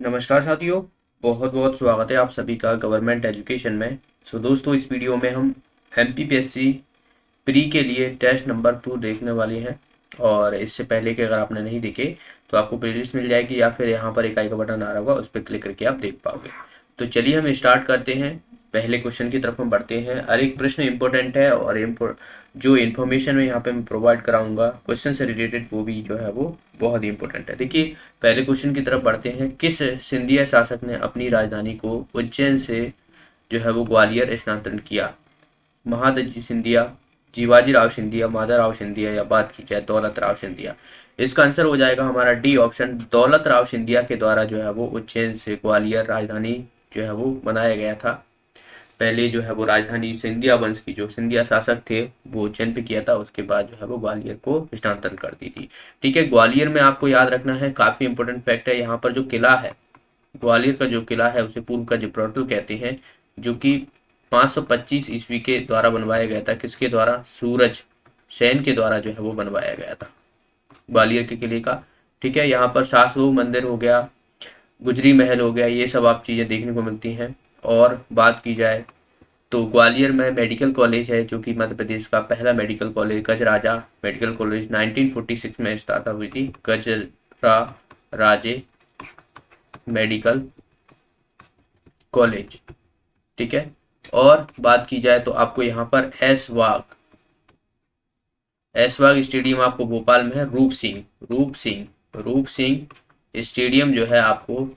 नमस्कार साथियों, बहुत बहुत स्वागत है आप सभी का गवर्नमेंट एजुकेशन में। दोस्तों, इस वीडियो में हम एमपीपीएससी प्री के लिए टेस्ट नंबर 2 देखने वाले हैं। और इससे पहले कि अगर आपने नहीं देखे तो आपको प्लेलिस्ट मिल जाएगी या फिर यहाँ पर एक आई का बटन आ रहा होगा, उस पर क्लिक करके आप देख पाओगे। तो चलिए हम स्टार्ट करते हैं। पहले क्वेश्चन की तरफ हम बढ़ते हैं। हर एक प्रश्न इंपॉर्टेंट है और जो इन्फॉर्मेशन मैं यहाँ पे मैं प्रोवाइड कराऊंगा क्वेश्चन से रिलेटेड, वो भी जो है वो बहुत ही इंपॉर्टेंट है। देखिए, पहले क्वेश्चन की तरफ बढ़ते हैं। किस सिंधिया शासक ने अपनी राजधानी को उज्जैन से जो है वो ग्वालियर स्थानांतरण किया? महादजी सिंधिया, जीवाजी राव सिंधिया, माधव राव सिंधिया, या बात की जाए दौलत राव सिंधिया। इसका आंसर हो जाएगा हमारा डी ऑप्शन, दौलत राव सिंधिया के द्वारा जो है वो उज्जैन से ग्वालियर राजधानी जो है वो बनाया गया था। पहले जो है वो राजधानी सिंधिया वंश की, जो सिंधिया शासक थे, वो उज्जैन पे किया था। उसके बाद जो है वो ग्वालियर को हस्तांतरण कर दी थी। ठीक है, ग्वालियर में आपको याद रखना है, काफी इंपॉर्टेंट फैक्ट है। यहाँ पर जो किला है, ग्वालियर का जो किला है, उसे पूर्व का जिब्राल्टर कहते हैं, जो कि 525 ईस्वी के द्वारा बनवाया गया था। किसके द्वारा? सूरज सेन के द्वारा जो है वो बनवाया गया था ग्वालियर के किले का। ठीक है, यहाँ पर शासवो मंदिर हो गया, गुजरी महल हो गया, ये सब आप चीज़ें देखने को मिलती हैं। और बात की जाए तो ग्वालियर में मेडिकल कॉलेज है, जो कि मध्य प्रदेश का पहला मेडिकल कॉलेज, गजराजा मेडिकल कॉलेज 1946 में स्थापना हुई थी। गजरा राजे मेडिकल कॉलेज। ठीक है, और बात की जाए तो आपको यहाँ पर ऐशबाग स्टेडियम आपको भोपाल में है। रूप सिंह स्टेडियम जो है आपको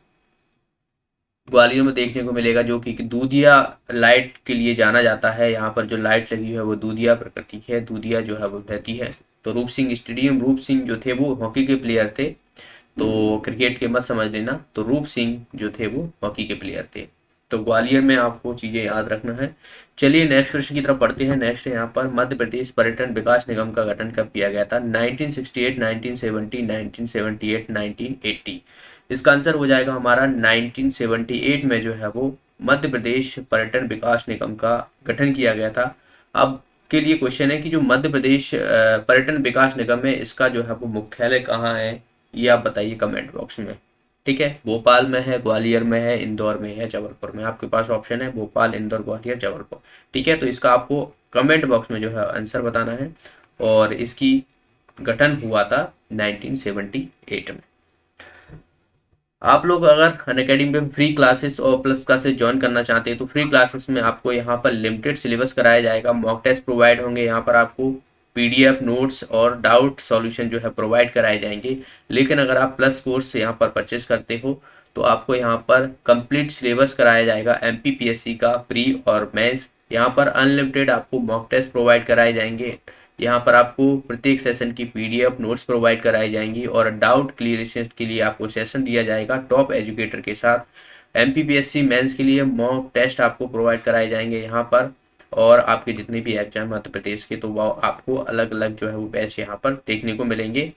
ग्वालियर में देखने को मिलेगा, जो कि दूधिया लाइट के लिए जाना जाता है। यहाँ पर जो लाइट लगी है वो दूधिया प्रकृति की है, दूधिया जो है वो रहती है। तो रूप सिंह स्टेडियम, रूप सिंह जो थे वो हॉकी के प्लेयर थे, तो क्रिकेट के मत समझ लेना। तो रूप सिंह जो थे वो हॉकी के प्लेयर थे। तो ग्वालियर में आपको चीजें याद रखना है। चलिए नेक्स्ट प्रश्न की तरफ पढ़ते हैं। नेक्स्ट है यहाँ पर, मध्य प्रदेश पर्यटन विकास निगम का गठन कब किया गया था? 1968, 1970, 1978, 1980। इसका आंसर हो जाएगा हमारा 1978 में जो है वो मध्य प्रदेश पर्यटन विकास निगम का गठन किया गया था। अब के लिए क्वेश्चन है कि जो मध्य प्रदेश पर्यटन विकास निगम है, इसका जो है वो मुख्यालय कहाँ है, ये आप बताइए कमेंट बॉक्स में। ठीक है, भोपाल में है, ग्वालियर में है, इंदौर में है, जबलपुर में। आपके पास ऑप्शन है भोपाल, इंदौर, ग्वालियर, जबलपुर। ठीक है, तो इसका आपको कमेंट बॉक्स में जो है आंसर बताना है। और इसकी गठन हुआ था 1978 में। आप लोग अगर अनअकैडमी में फ्री क्लासेस और प्लस क्लासेस ज्वाइन करना चाहते हैं तो फ्री क्लासेस में आपको यहाँ पर लिमिटेड सिलेबस कराया जाएगा। मॉक टेस्ट प्रोवाइड होंगे, यहाँ पर आपको पीडीएफ नोट्स और डाउट सॉल्यूशन जो है प्रोवाइड कराए जाएंगे। लेकिन अगर आप प्लस कोर्स से यहाँ पर परचेस करते हो तो आपको यहाँ पर कंप्लीट सिलेबस कराया जाएगा एमपीपीएससी का प्री और मेंस। यहाँ पर अनलिमिटेड आपको मॉक टेस्ट प्रोवाइड कराए जाएंगे। यहाँ पर आपको प्रत्येक सेशन की पीडीएफ नोट्स प्रोवाइड कराई जाएंगी और डाउट क्लियरेशन के लिए आपको सेशन दिया जाएगा टॉप एजुकेटर के साथ। एमपीपीएससी मेंस के लिए मॉक टेस्ट आपको प्रोवाइड कराए जाएंगे यहाँ पर। और आपके जितने भी एग्जाम मध्य प्रदेश के, तो वो आपको अलग अलग जो है वो बैच यहाँ पर देखने को मिलेंगे।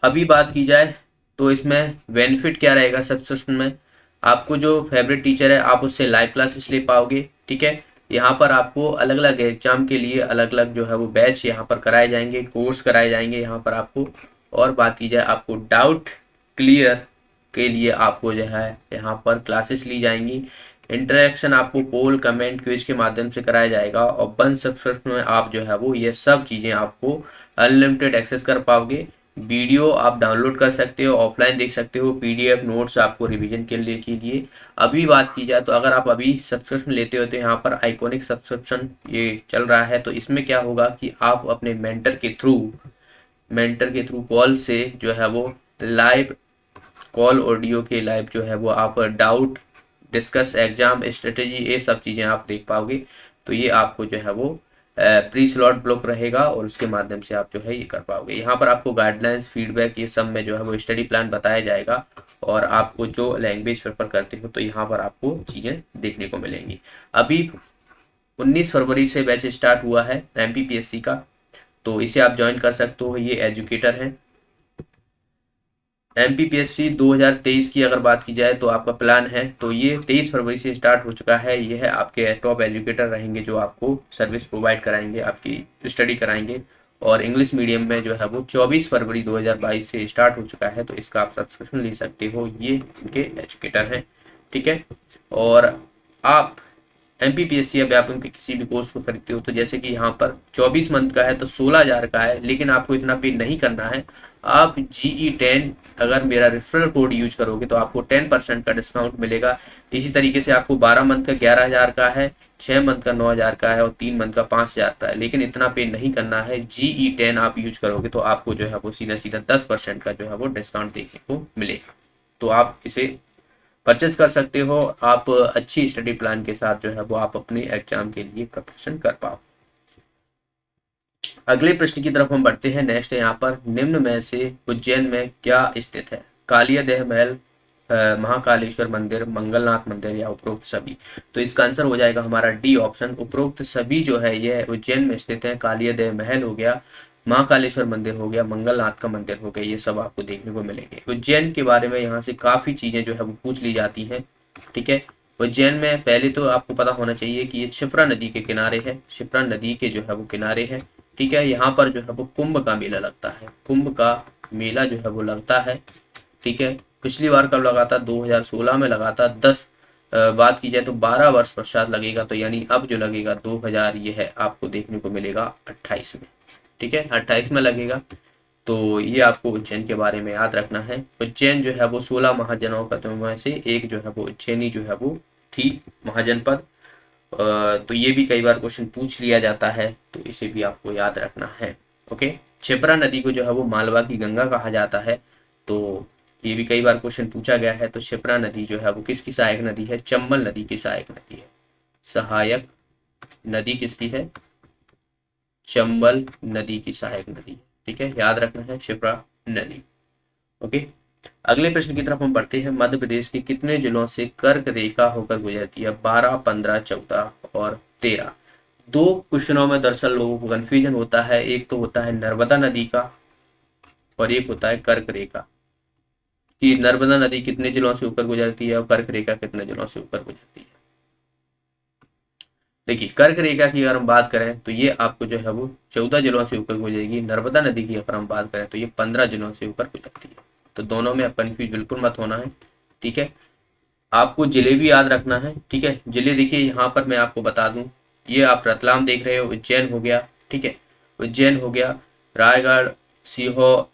अभी बात की जाए तो इसमें बेनिफिट क्या रहेगा सब्सक्रिप्शन में? आपको जो फेवरेट टीचर है आप उससे लाइव क्लासेस ले पाओगे। ठीक है, यहाँ पर आपको अलग अलग एग्जाम के लिए अलग अलग जो है वो बैच यहाँ पर कराए जाएंगे, कोर्स कराए जाएंगे यहाँ पर आपको। और बात की जाए आपको डाउट क्लियर के लिए आपको जो है यहाँ पर क्लासेस ली जाएंगी। इंटरेक्शन आपको पोल, कमेंट, क्विज के माध्यम से कराया जाएगा। और 1 सब्सक्रिप्शन में आप जो है वो ये सब चीज़ें आपको अनलिमिटेड एक्सेस कर पाओगे। वीडियो आप डाउनलोड कर सकते हो, ऑफलाइन देख सकते हो, पीडीएफ नोट्स आपको रिवीजन के लिए। अभी बात की जाए तो अगर आप अभी सब्सक्रिप्शन लेते हो तो यहाँ पर आइकॉनिक सब्सक्रिप्शन ये चल रहा है। तो इसमें क्या होगा कि आप अपने मेंटर के थ्रू कॉल से जो है वो लाइव कॉल ऑडियो के लाइव जो है वो आप डाउट डिस्कस, एग्जाम स्ट्रेटेजी, ये सब चीज़ें आप देख पाओगे। तो ये आपको जो है वो प्री स्लॉट ब्लॉक रहेगा और उसके माध्यम से आप जो है ये कर पाओगे। यहाँ पर आपको गाइडलाइंस, फीडबैक, ये सब में जो है वो स्टडी प्लान बताया जाएगा। और आपको जो लैंग्वेज प्रेफर करते हो तो यहाँ पर आपको चीज़ें देखने को मिलेंगी। अभी 19 फरवरी से बैच स्टार्ट हुआ है एमपीपीएससी का, तो इसे आप ज्वाइन कर सकते हो। ये एजुकेटर हैं। एमपीपीएससी 2023 की अगर बात की जाए तो आपका प्लान है तो ये 23 फरवरी से स्टार्ट हो चुका है। ये है आपके टॉप एजुकेटर रहेंगे जो आपको सर्विस प्रोवाइड कराएंगे, आपकी स्टडी कराएंगे। और इंग्लिश मीडियम में जो है वो 24 फरवरी 2022 से स्टार्ट हो चुका है, तो इसका आप सब्सक्रिप्शन ले सकते हो। ये इनके एजुकेटर हैं, ठीक है। और आप एमपीपीएससी या व्यापम के किसी भी कोर्स को खरीदते हो तो जैसे कि यहाँ पर 24 मंथ का है तो 16,000 का है, लेकिन आपको इतना पे नहीं करना है। आप GE10 अगर मेरा रेफरल कोड यूज करोगे तो आपको 10% का डिस्काउंट मिलेगा। इसी तरीके से आपको 12 मंथ का 11,000 का है, 6 मंथ का 9,000 का है और 3 मंथ का 5,000 का है, लेकिन इतना पे नहीं करना है। GE10 आप यूज करोगे तो आपको जो है वो सीधा सीधा 10% का जो है वो डिस्काउंट देखने को मिलेगा। तो आप इसे परचेस कर सकते हो। आप अच्छी स्टडी प्लान के साथ जो है वो आप अपने एग्जाम के लिए प्रिपरेशन कर पाओ। अगले प्रश्न की तरफ हम बढ़ते हैं। नेक्स्ट है यहाँ पर, निम्न में से उज्जैन में क्या स्थित है? कालिया देह महल, महाकालेश्वर मंदिर, मंगलनाथ मंदिर या उपरोक्त सभी? तो इसका आंसर हो जाएगा हमारा डी ऑप्शन, उपरोक्त सभी जो है यह उज्जैन में स्थित है। कालिया देह महल हो गया, महाकालेश्वर मंदिर हो गया, मंगलनाथ का मंदिर हो गया, ये सब आपको देखने को मिलेंगे। उज्जैन के बारे में यहाँ से काफी चीजें जो है वो पूछ ली जाती हैं, ठीक है। उज्जैन में पहले तो आपको पता होना चाहिए कि ये क्षिप्रा नदी के किनारे है, क्षिप्रा नदी के जो है वो किनारे है, ठीक है। यहाँ पर जो है वो कुंभ का मेला लगता है, कुंभ का मेला जो है वो लगता है, ठीक है। पिछली बार कब लगा था? 2016 में लगा था। बात की जाए तो 12 वर्ष पश्चात लगेगा, तो यानी अब जो लगेगा 2000 ये है आपको देखने को मिलेगा 28 में, ठीक है, 28 में लगेगा। तो ये आपको उज्जैन के बारे में याद रखना है। उज्जैन जो है वो 16 महाजनपदों में से एक जो है वो उज्जैनी जो है वो थी महाजनपद। तो ये भी कई बार क्वेश्चन पूछ लिया जाता है, तो इसे भी आपको याद रखना है। ओके, क्षिप्रा नदी को जो है वो मालवा की गंगा कहा जाता है, तो ये भी कई बार क्वेश्चन पूछा गया है। तो क्षिप्रा नदी जो है वो किसकी सहायक नदी है? चंबल नदी की सहायक नदी है। सहायक नदी किसकी है? चंबल नदी की सहायक नदी है, ठीक है, याद रखना है क्षिप्रा नदी। ओके, अगले प्रश्न की तरफ हम बढ़ते हैं। मध्य प्रदेश के कितने जिलों से कर्क रेखा होकर गुजरती है? 12, 15, 14 और 13। दो क्वेश्चनों में दरअसल लोगों को कंफ्यूजन होता है। एक तो होता है नर्मदा नदी का और एक होता है कर्क रेखा, कि नर्मदा नदी कितने जिलों से ऊपर गुजरती है और कर्क रेखा कितने जिलों से ऊपर गुजरती है। देखिए, कर्क रेखा की अगर हम बात करें तो ये आपको जो है वो 14 जिलों से ऊपर गुजरेगी। नर्मदा नदी की अगर हम बात करें तो ये 15 जिलों से ऊपर गुजरती है। तो दोनों में कंफ्यूज बिल्कुल मत होना है, ठीक है। आपको जिले भी याद रखना है, ठीक है। जिले देखिए यहाँ पर मैं आपको बता दूं, ये आप रतलाम देख रहे हो, उज्जैन हो गया, ठीक है, उज्जैन हो गया, रायगढ़, सीहोर,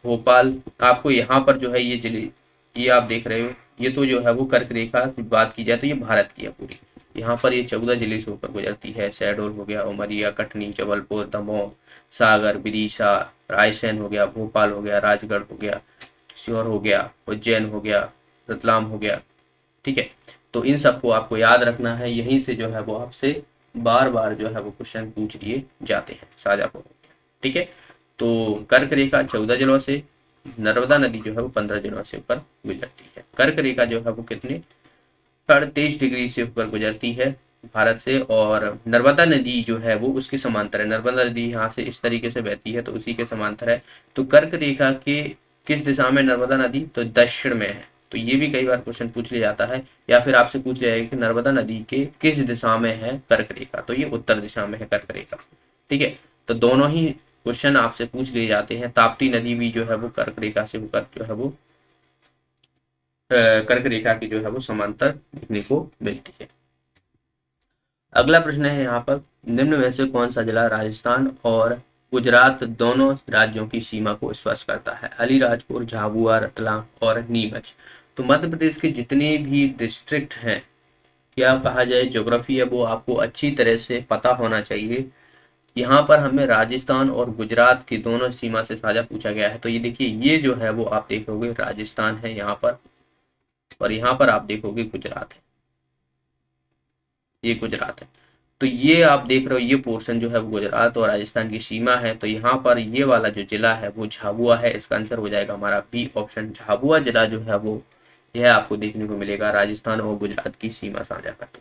भोपाल। आपको यहाँ पर जो है ये जिले ये आप देख रहे हो, ये तो जो है वो कर्क रेखा की बात की जाए तो ये भारत की है पूरी। यहाँ पर ये 14 जिले से ऊपर गुजरती है। शहडोल हो गया, उमरिया, कटनी, जबलपुर, दमोह, सागर, विदिशा, रायसेन हो गया, भोपाल हो गया, राजगढ़ हो गया, सीहोर हो गया, उज्जैन हो गया, रतलाम हो गया, ठीक है। तो इन सबको आपको याद रखना है। यहीं से जो है वो आपसे बार बार जो है वो क्वेश्चन पूछ लिए जाते हैं, साझा को, ठीक है। तो कर्क रेखा 14 जिलों से, नर्मदा नदी जो है वो 15 जिलों से ऊपर गुजरती है। कर्क रेखा जो है वो कितने 23.5 डिग्री से ऊपर गुजरती है भारत से, और नर्मदा नदी जो है वो उसके समांतर है। नर्मदा नदी यहाँ से इस तरीके से बहती है तो उसी के समांतर है। तो कर्क रेखा के किस दिशा में नर्मदा नदी? तो दक्षिण में है। तो ये भी कई बार क्वेश्चन पूछ लिया जाता है, या फिर आपसे पूछ लिया जाएगा कि नर्मदा नदी के किस दिशा में है कर्क रेखा? तो ये उत्तर दिशा में है कर्क रेखा, ठीक है। तो दोनों ही क्वेश्चन आपसे पूछ लिए जाते हैं। ताप्ती नदी भी जो है वो कर्क रेखा से होकर जो है वो कर्क रेखा की जो है वो समांतर देखने को मिलती है। अगला प्रश्न है यहाँ पर, निम्न में से कौन सा जिला राजस्थान और गुजरात दोनों राज्यों की सीमा को स्पर्श करता है? अलीराजपुर, झाबुआ, रतलाम और नीमच। तो मध्य प्रदेश के जितने भी डिस्ट्रिक्ट हैं, क्या कहा जाए, ज्योग्राफी है वो आपको अच्छी तरह से पता होना चाहिए। यहाँ पर हमें राजस्थान और गुजरात की दोनों सीमा से साझा पूछा गया है। तो ये देखिए, ये जो है वो आप देखोगे राजस्थान है यहाँ पर, और यहाँ पर आप देखोगे गुजरात है, ये गुजरात है। तो ये आप देख रहे हो, ये पोर्शन जो है वो गुजरात और राजस्थान की सीमा है। तो यहाँ पर ये वाला जो जिला है वो झाबुआ है। इसका आंसर हो जाएगा हमारा बी ऑप्शन, झाबुआ जिला जो है वो यह आपको देखने को मिलेगा राजस्थान और गुजरात की सीमा साझा करते।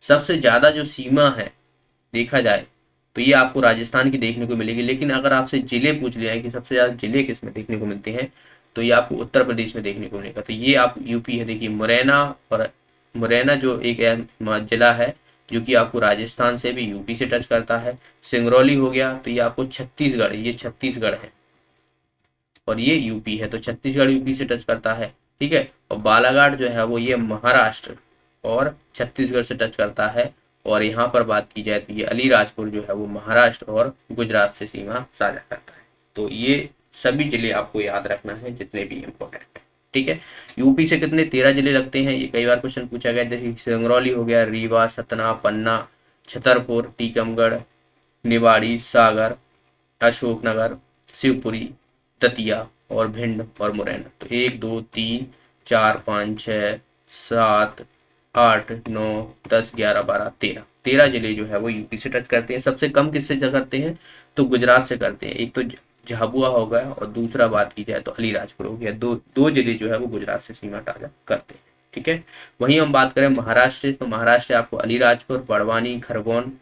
सबसे ज्यादा जो सीमा है देखा जाए तो ये आपको राजस्थान की देखने को मिलेगी, लेकिन अगर आपसे जिले पूछ लिया है कि सबसे ज्यादा जिले किस में देखने को मिलते हैं, तो ये आपको उत्तर प्रदेश में देखने को मिलेगा। तो ये आप यूपी है, देखिए मुरैना, और मुरैना जो एक जिला है जो कि आपको राजस्थान से भी यूपी से टच करता है। सिंगरौली हो गया तो ये आपको छत्तीसगढ़, ये छत्तीसगढ़ है और ये यूपी है, तो छत्तीसगढ़ यूपी से टच करता है। ठीक है, और बालाघाट जो है वो ये महाराष्ट्र और छत्तीसगढ़ से टच करता है। और यहाँ पर बात की जाए तो ये अलीराजपुर जो है वो महाराष्ट्र और गुजरात से सीमा साझा करता है। तो ये सभी जिले आपको याद रखना है जितने भी इम्पोर्टेंट है। ठीक है, यूपी से कितने 13 जिले लगते हैं, ये कई बार क्वेश्चन पूछा गया। जैसे सिंगरौली हो गया, रीवा, सतना, पन्ना, छतरपुर, टीकमगढ़, निवाड़ी, सागर, अशोकनगर, शिवपुरी, दतिया और भिंड और मुरैना। तो 1 2 3 4 5 6 7 8 9 10 11 12 13 जिले जो है वो यूपी से टच करते हैं। सबसे कम किससे करते हैं, तो गुजरात से करते हैं। एक तो झाबुआ हो गया और दूसरा बात की जाए तो अलीराजपुर हो गया। दो दो जिले जो है वो गुजरात से सीमा साझा करते हैं। ठीक है, वहीं हम बात करें महाराष्ट्र, तो महाराष्ट्र आपको अलीराजपुर, बड़वानी, खरगोन,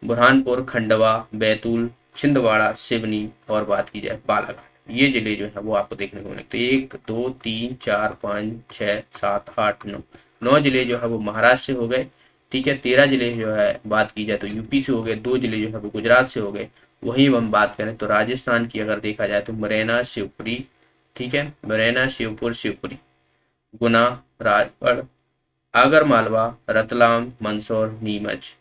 बुरहानपुर, खंडवा, बैतूल, छिंदवाड़ा, सिवनी और बात की जाए बालाघाट, ये जिले जो है वो आपको देखने को मिलेंगे। तो 1 2 3 4 5 6 7 8 9 जिले जो है वो महाराष्ट्र से हो गए। ठीक है, 13 जिले जो है बात की जाए तो यूपी से हो गए, 2 जिले जो है वो गुजरात से हो गए। वहीं हम बात करें तो राजस्थान की अगर देखा जाए तो मुरैना, शिवपुरी, ठीक है, मुरैना, शिवपुर, शिवपुरी, गुना, राजगढ़, आगर मालवा, रतलाम, मंदसौर, नीमच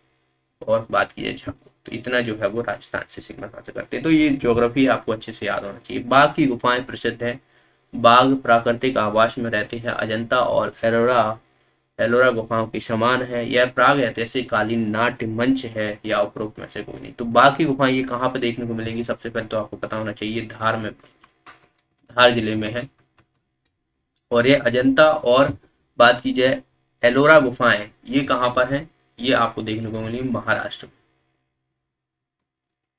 और बात की जाए झाबुआ। तो इतना जो है वो राजस्थान से सीमा साझा करते हैं। तो ये ज्योग्राफी आपको अच्छे से याद होना चाहिए। बाघ की गुफाएं प्रसिद्ध हैं। बाघ प्राकृतिक आवास में रहते हैं। अजंता और एलोरा एलोरा गुफाओं के समान है। यह प्राग ऐतिहासिक कालीन नाट्य मंच है या उपरोक्त में से कोई नहीं। तो बाघ की गुफाएं ये कहाँ पे देखने को मिलेंगी, सबसे पहले तो आपको पता होना चाहिए धार में, धार जिले में है। और ये अजंता और बात की जाए एलोरा गुफाएं ये कहाँ पर है, ये आपको देखने को मिलेंगी महाराष्ट्र,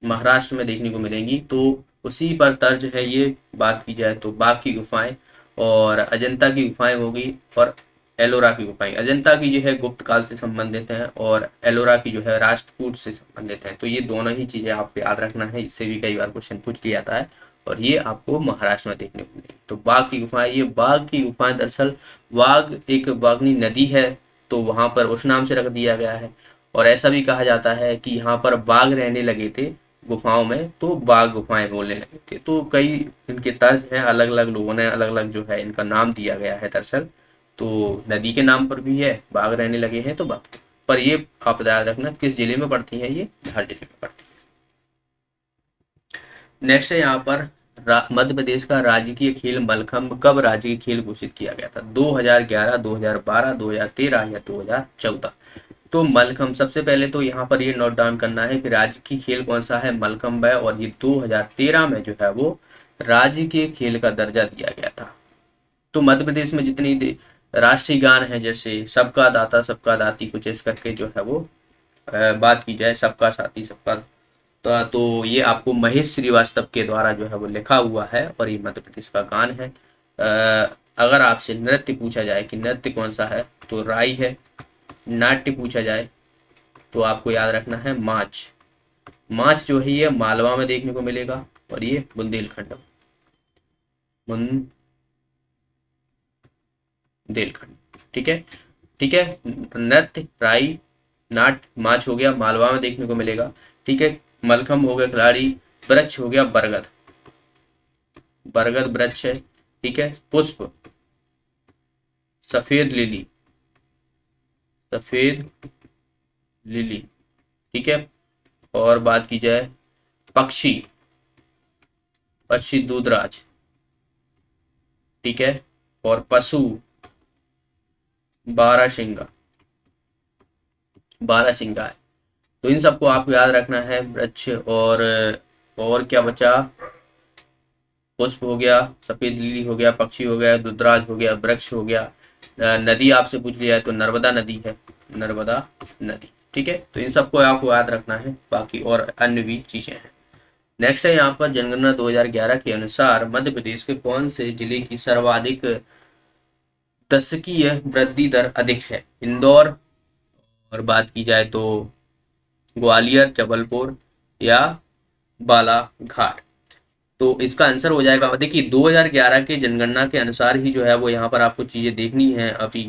महाराष्ट्र में देखने को मिलेंगी। तो उसी पर तर्ज है ये। बात की जाए तो बाघ की गुफाएं और अजंता की गुफाएं होगी और एलोरा की गुफाएं। अजंता की जो है गुप्त काल से संबंधित है और एलोरा की जो है राष्ट्रकूट से संबंधित है। तो ये दोनों ही चीजें आपको याद रखना है, इससे भी कई बार क्वेश्चन पूछ लिया जाता है और ये आपको महाराष्ट्र में देखने को मिलेगी। तो बाघ की गुफाएं, ये बाघ की गुफाएं दरअसल बाघ एक बागनी नदी है तो वहां पर उस नाम से रख दिया गया है। और ऐसा भी कहा जाता है कि यहाँ पर बाघ रहने लगे थे गुफाओं में तो बाघ गुफाएं बोलने लगे थे। तो कई इनके तर्ज हैं, अलग अलग लोगों ने अलग अलग जो है इनका नाम दिया गया है दरअसल। तो नदी के नाम पर भी है, बाघ रहने लगे हैं तो बाघ। पर ये आप याद रखना किस जिले में पड़ती है, ये धार जिले में पड़ती है। नेक्स्ट है यहाँ पर मध्य प्रदेश का राजकीय खेल मलखम्ब कब राजकीय खेल घोषित किया गया था, 2011, 2012, 2013 या 2014। तो मलखम्ब, सबसे पहले तो यहाँ पर ये नोट डाउन करना है कि राज्य की खेल कौन सा है, मलखम्ब है। और ये 2013 में जो है वो राज्य के खेल का दर्जा दिया गया था। तो मध्य प्रदेश में जितनी राष्ट्रीय गान है जैसे सबका दाता सबका दाती कुछ इस करके जो है वो बात की जाए सबका साथी सबका, तो ये आपको महेश श्रीवास्तव के द्वारा जो है वो लिखा हुआ है और ये मध्य प्रदेश का गान है। अगर आपसे नृत्य पूछा जाए कि नृत्य कौन सा है तो राई है। नाट्य पूछा जाए तो आपको याद रखना है माच। माच जो है ये मालवा में देखने को मिलेगा और ये बुंदेलखंड, बुंदेलखंड। ठीक है, ठीक है, नृत्य राई, नाट, माच हो गया मालवा में देखने को मिलेगा। ठीक है, मलखम्ब हो गया खिलाड़ी, वृक्ष हो गया बरगद, बरगद वृक्ष है। ठीक है, पुष्प सफेद लिली, सफेद लिली। ठीक है, और बात की जाए पक्षी, पक्षी दूधराज। ठीक है, और पशु बारहसिंगा, बारहसिंगा है। तो इन सबको आपको याद रखना है। वृक्ष और क्या बचा, पुष्प हो गया, सफेद लिली हो गया, पक्षी हो गया, दुधराज हो गया, वृक्ष हो गया। नदी आपसे पूछ लिया है तो नर्मदा नदी है, नर्मदा नदी। ठीक है, तो इन सबको आपको याद रखना है, बाकी और अन्य भी चीजें हैं। नेक्स्ट है यहाँ पर जनगणना 2011 के अनुसार मध्य प्रदेश के कौन से जिले की सर्वाधिक दशकीय वृद्धि दर अधिक है, इंदौर, और बात की जाए तो ग्वालियर, जबलपुर या बालाघाट। तो इसका आंसर हो जाएगा, देखिए 2011 के जनगणना के अनुसार ही जो है वो यहाँ पर आपको चीजें देखनी है अभी।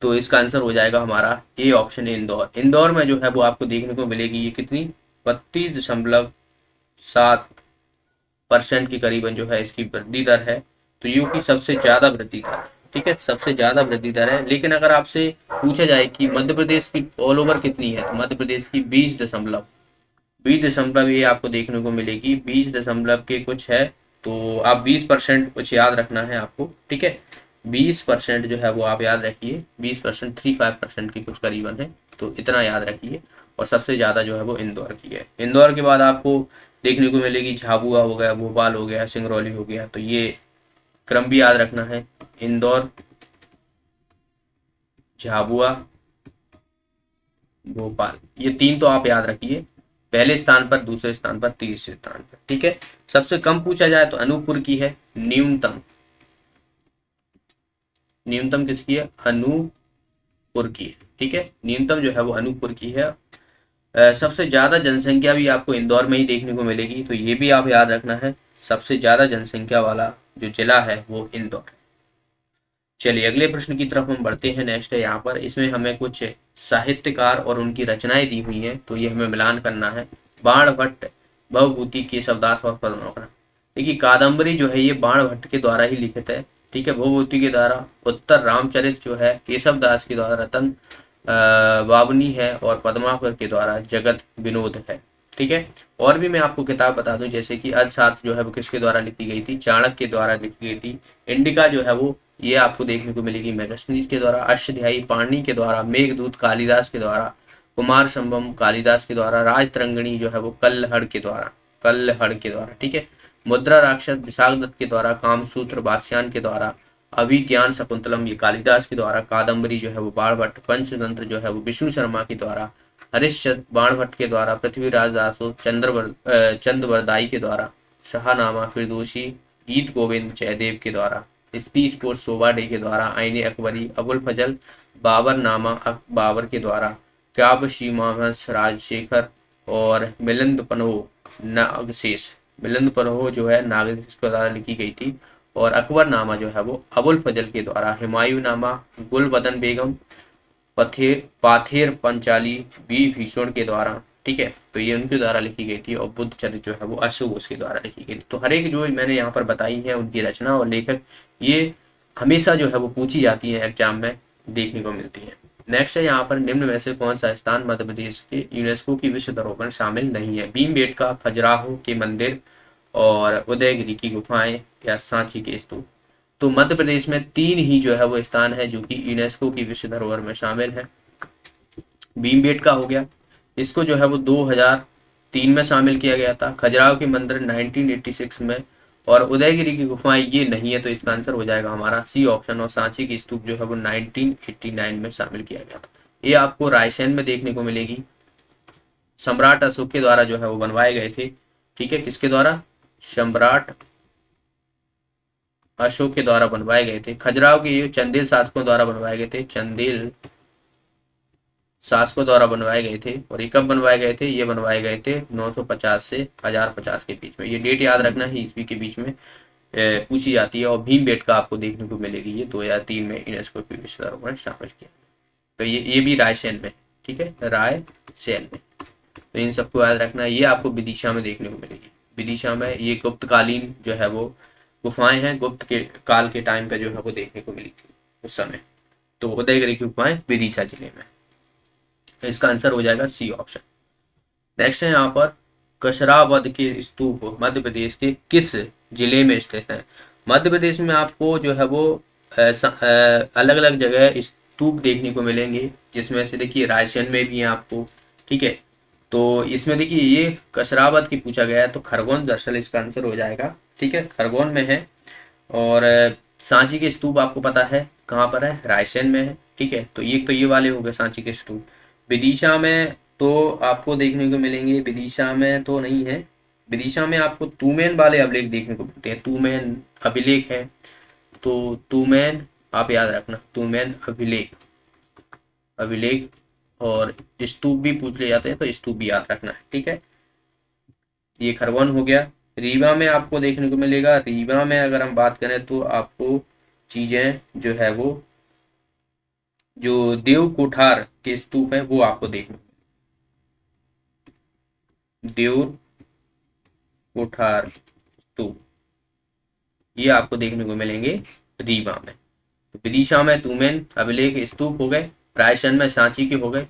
तो इसका आंसर हो जाएगा हमारा ए ऑप्शन, इंदौर। इंदौर में जो है वो आपको देखने को मिलेगी ये कितनी, 32.7% की करीबन जो है इसकी वृद्धि दर है। तो यू की सबसे ज्यादा वृद्धि दर है, ठीक है, सबसे ज्यादा वृद्धि दर है। लेकिन अगर आपसे पूछा जाए कि मध्य प्रदेश की ऑल ओवर कितनी है, तो मध्य प्रदेश की 20 दशमलव ये आपको देखने को मिलेगी, 20 दशमलव के कुछ है। तो आप 20% कुछ याद रखना है आपको, ठीक है, 20% जो है वो आप याद रखिए, 20%, 35% की कुछ करीबन है, तो इतना याद रखिए। और सबसे ज़्यादा जो है वो इंदौर की है। इंदौर के बाद आपको देखने को मिलेगी झाबुआ हो गया, भोपाल हो गया, सिंगरौली हो गया। तो ये क्रम भी याद रखना है, इंदौर, झाबुआ, भोपाल, ये तीन तो आप याद रखिए, पहले स्थान पर, दूसरे स्थान पर, तीसरे स्थान पर, ठीक है। सबसे कम पूछा जाए तो अनूपपुर की है, न्यूनतम, न्यूनतम किसकी है, अनूपपुर की है, ठीक है, न्यूनतम जो है वो अनूपपुर की है। सबसे ज्यादा जनसंख्या भी आपको इंदौर में ही देखने को मिलेगी, तो ये भी आप याद रखना है, सबसे ज्यादा जनसंख्या वाला जो जिला है वो इंदौर है। चलिए अगले प्रश्न की तरफ हम बढ़ते हैं। नेक्स्ट है यहाँ पर, इसमें हमें कुछ साहित्यकार और उनकी रचनाएं दी हुई हैं, तो ये हमें मिलान करना है। बाण भट्ट, भवभूति, केशवदास और पद्माकर। देखिए कादम्बरी जो है ये बाण भट्ट के द्वारा ही लिखित है, ठीक है, भवभूति के द्वारा, उत्तर रामचरित जो है केशवदास के द्वारा रतन बावनी है, और पद्माकर के द्वारा जगत विनोद है, ठीक है। और भी मैं आपको किताब बता दूं, जैसे कि अर्थशास्त्र जो है वो किसके द्वारा लिखी गई थी, चाणक्य के द्वारा लिखी गई थी। इंडिका जो है वो ये आपको देखने को मिलेगी मैगस्नीज के द्वारा। अष्टध्यायी पाणिनि के द्वारा। मेघदूत कालिदास के द्वारा। कुमार संभव कालिदास के द्वारा। राजतरंगिणी जो है वो कल्हड़ के द्वारा, कल्हड़ के द्वारा, ठीक है। मुद्रा राक्षस विशाख दत्त के द्वारा। कामसूत्र बादशाह के द्वारा। अभिज्ञान शकुंतलम ये कालिदास के द्वारा। कादम्बरी जो है वो बाणभट्ट। पंचतंत्र जो है वो विष्णु शर्मा के द्वारा। हरिश्चंद्र बाणभट्ट के द्वारा। पृथ्वीराज दासो चंद्रवरदाई के द्वारा। शाहनामा फिरदौसी गीत गोविंद जयदेव के द्वारा। स्पीच पोस्ट शोभा डे के द्वारा। आईने अकबरी अबुल फजल बाबरनामा बाबर के द्वारा। काव्य सीमांस राजशेखर और मिलिंद पन्हो नागशेष, मिलिंद पन्हो जो है नागशेष के द्वारा लिखी गई थी। और अकबर नामा जो है वो अबुल फजल के द्वारा। हुमायूं नामा गुलबदन बेगम पाथेर पंचाली विभीषण के द्वारा, ठीक है, तो ये उनके द्वारा लिखी गई थी। और बुद्ध चरित्र जो है वो अशोक उसके द्वारा लिखी गई थी। तो हर एक जो मैंने यहाँ पर बताई है उनकी रचना और लेखक, ये हमेशा जो है वो पूछी जाती है, एग्जाम में देखने को मिलती है। नेक्स्ट है यहाँ पर, निम्न में से कौन सा स्थान मध्य प्रदेश के यूनेस्को की विश्व धरोहर में शामिल नहीं है। भीमबेटका, खजुराहो के मंदिर, और उदयगिरी की गुफाएं, या सांची के स्तूप। तो मध्य प्रदेश में तीन ही जो है वो स्थान है जो कि यूनेस्को की विश्व धरोहर में शामिल है। भीमबेटका हो गया, इसको जो है वो 2003 में शामिल किया गया था। खजुराहो के मंदिर 1986 में। और उदयगिरी की गुफाएं ये नहीं है, तो इसका आंसर हो जाएगा हमारा सी ऑप्शन। और सांची की स्तूप जो है वो 1989 में शामिल किया गया था। ये आपको रायसेन में देखने को मिलेगी। सम्राट अशोक के द्वारा जो है वो बनवाए गए थे, ठीक है, किसके द्वारा, सम्राट अशोक के द्वारा बनवाए गए थे। खजुराहो के ये चंदेल शासकों द्वारा बनवाए गए थे, चंदेल शासकों द्वारा बनवाए गए थे। और ये कब बनवाए गए थे, ये बनवाए गए थे 950 से 1050 के बीच में। ये डेट याद रखना है, ईस्वी के बीच में पूछी जाती है। और भीमबेटका आपको देखने को मिलेगी, ये 2003 में यूनेस्को की विश्व धरोहर में शामिल किया। तो ये भी रायसेन में, ठीक है, रायसेन में। तो इन सबको याद रखना है। ये आपको विदिशा में देखने को मिलेगी। विदिशा में ये गुप्तकालीन जो है वो गुफाएं हैं, गुप्त के काल के टाइम पे जो है वो देखने को मिली थी उस समय। तो उदयगिरी की गुफाएं विदिशा जिले में। तो इसका आंसर हो जाएगा सी ऑप्शन। नेक्स्ट है यहाँ पर, कशरावद के स्तूप मध्य प्रदेश के किस जिले में स्थित है। मध्य प्रदेश में आपको जो है वो अलग अलग जगह स्तूप देखने को मिलेंगे, जिसमें से देखिए रायसेन में भी है आपको, ठीक है। तो इसमें देखिए ये कशरावद की पूछा गया है, तो खरगोन दरअसल इसका आंसर हो जाएगा, ठीक है, खरगोन में है। और सांची के स्तूप आपको पता है कहाँ पर है, रायसेन में है, ठीक है। तो ये वाले हो गए सांची के स्तूप। विदिशा में तो आपको देखने को मिलेंगे, विदिशा में तो नहीं है। विदिशा में आपको तूमेन वाले अभिलेख देखने को मिलते हैं, तूमेन अभिलेख है। तो तूमेन आप याद रखना, तूमेन अभिलेख, अभिलेख। और स्तूप भी पूछ ले जाते हैं, तो स्तूप भी याद रखना है, ठीक है। ये खरगोन हो गया। रीवा में आपको देखने को मिलेगा। रीवा में अगर हम बात करें तो आपको चीजें जो है वो जो देव कोठार के स्तूप है वो आपको देखने, देव कोठार स्तूप ये आपको देखने को मिलेंगे रीवा में। तो विदिशा में तुमेन अभिलेख स्तूप हो गए, रायसेन में सांची के हो गए,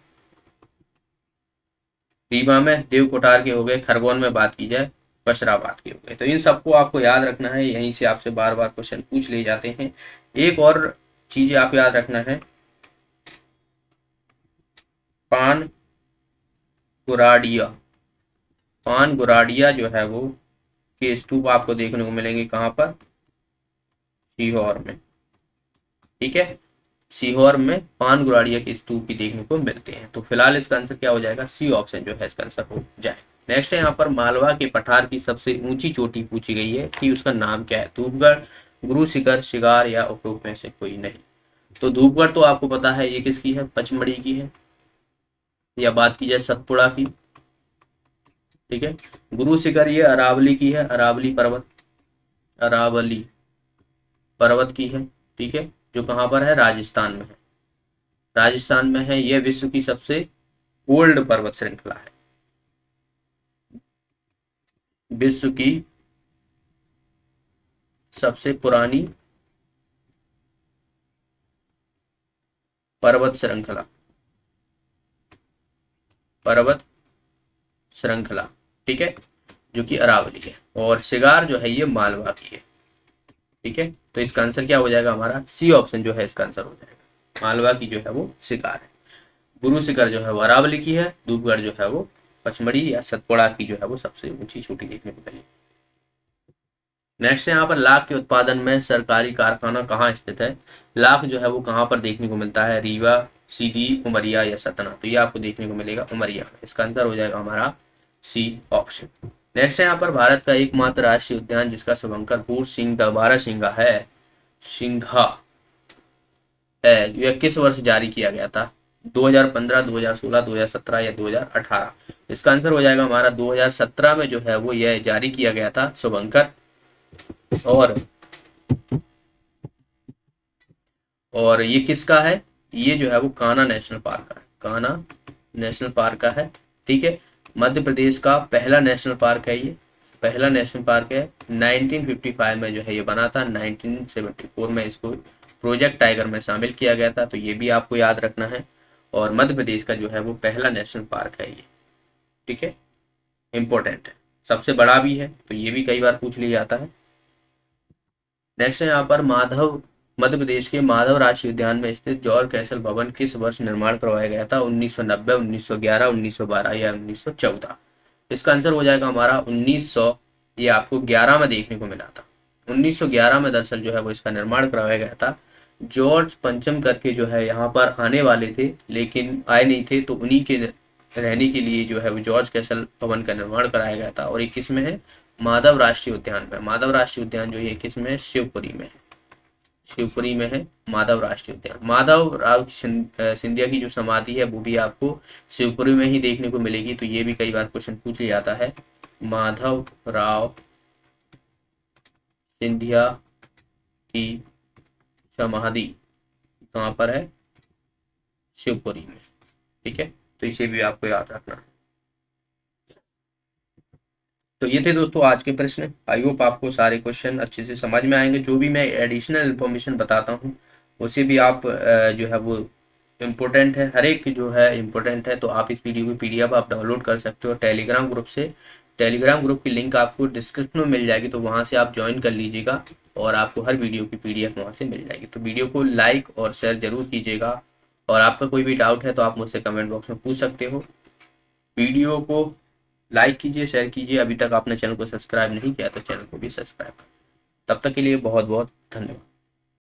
रीवा में देव कोठार के हो गए, खरगोन में बात की जाए बशराबाद के हो गए। तो इन सबको आपको याद रखना है, यहीं से आपसे बार बार क्वेश्चन पूछ लिए जाते हैं। एक और चीज आप याद रखना है, पान गुराडिया, पान गुराडिया जो है वो के स्तूप आपको देखने को मिलेंगे कहाँ पर, सीहोर में। ठीक है, सीहोर में पान गुराड़िया के स्तूप भी देखने को मिलते हैं। तो फिलहाल इसका आंसर क्या हो जाएगा, सी ऑप्शन जो है इसका आंसर हो जाए। नेक्स्ट है यहाँ पर मालवा के पठार की सबसे ऊंची चोटी पूछी गई है कि उसका नाम क्या है, धूपगढ़, गुरु शिखर, शिगार या उपरोक्त में से कोई नहीं। तो धूपगढ़ तो आपको पता है ये किसकी है, पचमढ़ी की है, या बात की जाए सतपुड़ा की। ठीक है, गुरु शिखर ये अरावली की है, अरावली पर्वत, अरावली पर्वत की है। ठीक है, जो कहाँ पर है, राजस्थान में है, राजस्थान में है। यह विश्व की सबसे ओल्ड पर्वत श्रृंखला है, विश्व की सबसे पुरानी पर्वत श्रृंखला, पर्वत श्रृंखला। ठीक है, जो कि अरावली है। और शिगार जो है ये मालवा की है। ठीक है, तो इसका आंसर क्या हो जाएगा हमारा, सी ऑप्शन जो है इसका आंसर हो जाएगा, मालवा की जो है वो शिगार है। गुरु शिखर जो है वो अरावली की है, धूपगढ़ जो है वो पचमढ़ी या सतपुड़ा की जो है वो सबसे ऊंची चोटी देखने को मिली। नेक्स्ट है यहाँ पर लाख के उत्पादन में सरकारी कारखाना कहाँ स्थित है। लाख जो है वो कहाँ पर देखने को मिलता है, रीवा, सीधी, उमरिया या सतना। तो ये आपको देखने को मिलेगा उमरिया में। इसका आंसर हो जाएगा हमारा सी ऑप्शन। नेक्स्ट है यहाँ पर भारत का एकमात्र राष्ट्रीय उद्यान जिसका शुभंकर पूर सिंह बारह सिंघा है, सिंघा है, यह किस वर्ष जारी किया गया था, 2015, 2016, 2017 या 2018। इसका आंसर हो जाएगा हमारा 2017 में जो है वो यह जारी किया गया था शुभंकर। और ये किसका है, ये जो है वो कान्हा नेशनल पार्क का है, कान्हा नेशनल पार्क का है। ठीक है, मध्य प्रदेश का पहला नेशनल पार्क है, ये पहला नेशनल पार्क है। 1955 में जो है ये बना था, 1974 में इसको प्रोजेक्ट टाइगर में शामिल किया गया था। तो ये भी आपको याद रखना है। और मध्य प्रदेश का जो है वो पहला नेशनल पार्क है ये। ठीक है, इंपॉर्टेंट है, सबसे बड़ा भी है, तो ये भी कई बार पूछ लिया जाता है। नेक्स्ट है यहाँ पर माधव, मध्य प्रदेश के माधव राष्ट्रीय उद्यान में स्थित जॉर्ज कैसल भवन किस वर्ष निर्माण करवाया गया था, 1990, 1911, 1912 या 1914। इसका आंसर हो जाएगा हमारा 1900, ये आपको 11 में देखने को मिला था। 1911 में दरअसल जो है वो इसका निर्माण करवाया गया था। जॉर्ज पंचम करके जो है यहाँ पर आने वाले थे लेकिन आए नहीं थे, तो उन्हीं के रहने के लिए जो है वो जॉर्ज कैसल भवन का निर्माण कराया गया था। और ये किस में है, माधव राष्ट्रीय उद्यान में। माधव राष्ट्रीय उद्यान जो है किस में है, शिवपुरी में है, शिवपुरी में है माधव राष्ट्रीय उद्यान। माधव राव सिंधिया की जो समाधि है वो भी आपको शिवपुरी में ही देखने को मिलेगी। तो ये भी कई बार क्वेश्चन पूछ लिया जाता है, माधव राव सिंधिया की समाधि कहाँ पर है, शिवपुरी में। ठीक है, तो इसे भी आपको याद रखना। तो ये थे दोस्तों आज के प्रश्न। आई होप आपको सारे क्वेश्चन अच्छे से समझ में आएंगे। जो भी मैं एडिशनल इन्फॉर्मेशन बताता हूँ उसे भी आप जो है वो इम्पोर्टेंट है, हर एक जो है इम्पोर्टेंट है। तो आप इस वीडियो की पीडीएफ आप डाउनलोड कर सकते हो टेलीग्राम ग्रुप से। टेलीग्राम ग्रुप की लिंक आपको डिस्क्रिप्शन में मिल जाएगी, तो वहाँ से आप ज्वाइन कर लीजिएगा और आपको हर वीडियो की पीडीएफ वहाँ से मिल जाएगी। तो वीडियो को लाइक और शेयर जरूर कीजिएगा। और आपका कोई भी डाउट है तो आप मुझसे कमेंट बॉक्स में पूछ सकते हो। वीडियो को लाइक कीजिए, शेयर कीजिए। अभी तक आपने चैनल को सब्सक्राइब नहीं किया तो चैनल को भी सब्सक्राइब करें। तब तक के लिए बहुत बहुत धन्यवाद।